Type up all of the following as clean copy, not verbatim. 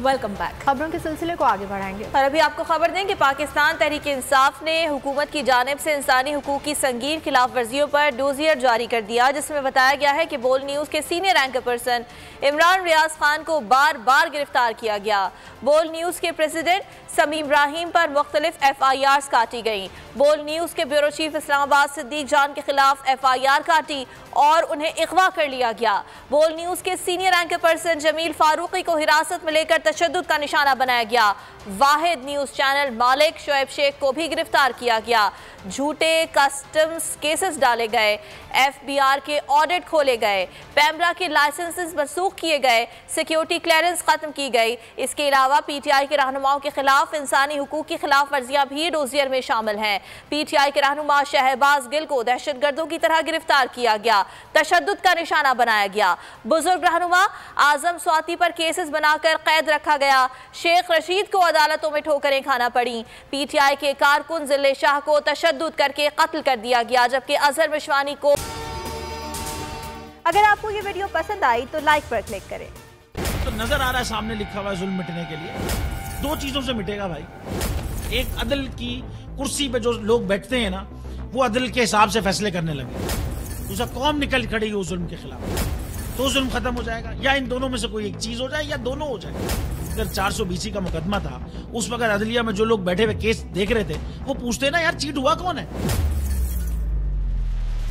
Welcome back. खबरों के सिलसिले को आगे बढ़ाएंगे और अभी आपको खबर दें कि पाकिस्तान तहरीक इंसाफ ने हुकूमत की जानिब से इंसानी हुकूक की संगीन खिलाफ वर्जियों पर डोजियर जारी कर दिया, जिसमें बताया गया है कि बोल न्यूज़ के senior anchor person Imran Riaz Khan को बार बार गिरफ्तार किया गया। बोल न्यूज़ के प्रेसिडेंट समीम इब्राहिम पर मुख्तलिफ FIRs काटी गई। बोल न्यूज़ के ब्यूरो चीफ इस्लामाबाद सिद्दीक जान के खिलाफ FIR काटी और उन्हें अगवा कर लिया गया। बोल न्यूज़ के senior anchor person Jameel Farooqui को हिरासत में लेकर तशद्दुद का निशाना बनाया गया। वाहिद न्यूज़ चैनल मालिक शोएब शेख को भी गिरफ्तार किया गया। झूठे कस्टम्स केसेस डाले गए, FBR के ऑडिट खोले गए, पैमरा के लाइसेंसेस मनसूख किए गए, सिक्योरिटी क्लियरेंस खत्म की गई। इसके अलावा PTI के रहनुमाओं के खिलाफ इंसानी हुकूक की खिलाफ वर्जियां भी डोजियर में शामिल हैं। PTI के रहनुमा शहबाज गिल को दहशतगर्दों की तरह गिरफ्तार किया गया, तशद्दुद का निशाना बनाया गया। बुजुर्ग रहनुमा आजम स्वाति पर केसेस बनाकर कैद रखा गया। शेख रशीद को अदालतों में ठोकरें खाना पड़ी। PTI के कारकुन जिले शाह को तशद्दुद करके कत्ल कर दिया गया, जबकि अजहर मिशवानी को। अगर आपको ये वीडियो पसंद आई तो लाइक पर क्लिक करें। तो नजर आ रहा है सामने लिखा हुआ है जुल्म मिटने के लिए दो चीजों से मिटेगा भाई। एक अदल की कुर्सी पे जो लोग बैठते हैं ना, वो अदल के हिसाब से फैसले करने लगे। दूसरा कौम निकल खड़ी हो जुल्म के खिलाफ, तो जुल्म खत्म हो जाएगा। या इन दोनों में से कोई एक चीज हो जाए या दोनों हो जाए। अगर 420 का मुकदमा था, उस वक्त अदलिया में जो लोग बैठे हुए केस देख रहे थे, वो पूछते ना यार चीट हुआ कौन है।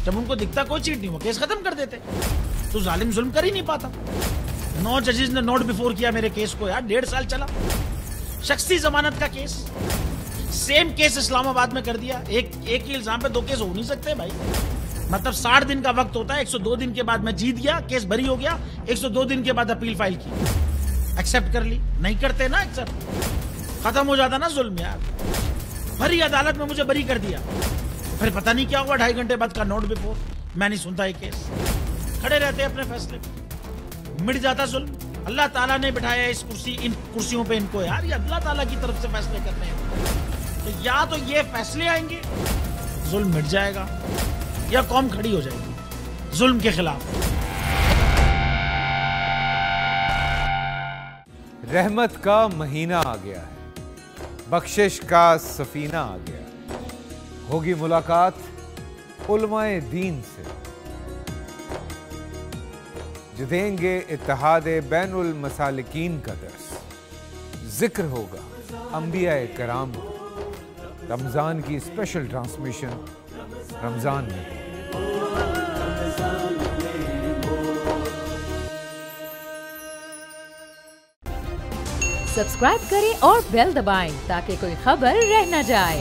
जब उनको दिखता कोई चीट नहीं हुआ, केस खत्म कर देते। तो जालिम जुल्म कर ही नहीं पाता। 9 जजेस ने नोट बिफोर किया मेरे केस को यार, 1.5 साल चला। शख्सी जमानत का केस, सेम केस इस्लामाबाद में कर दिया। एक ही इल्जाम पे 2 केस हो नहीं सकते भाई। मतलब 60 दिन का वक्त होता है। 102 दिन के बाद मैं जीत गया, केस बरी हो गया। 102 दिन के बाद अपील फाइल की, एक्सेप्ट कर ली। नहीं करते ना एक्सेप्ट, खत्म हो जाता ना जुल्म यार। भरी अदालत में मुझे बरी कर दिया, फिर पता नहीं क्या हुआ 2.5 घंटे बाद का नोट बिफोर। मैं नहीं सुनता ये केस, खड़े रहते अपने फैसले पे, मिट जाता जुल्म। अल्लाह ताला ने बिठाया इस कुर्सी, इन कुर्सियों पे इनको यार, ये अल्लाह ताला की तरफ से फैसले करने हैं। तो या तो ये फैसले आएंगे, जुल्म मिट जाएगा, या कौम खड़ी हो जाएगी जुल्म के खिलाफ। रहमत का महीना आ गया है, बख्शिश का सफीना आ गया। होगी मुलाकात उलमाए दीन से, जो देंगे इत्तेहाद बैनुल मसालिकीन का दर्स। जिक्र होगा अंबियाए कराम का। रमजान की स्पेशल ट्रांसमिशन रमजान में। सब्सक्राइब करें और बेल दबाएं ताकि कोई खबर रह न जाए।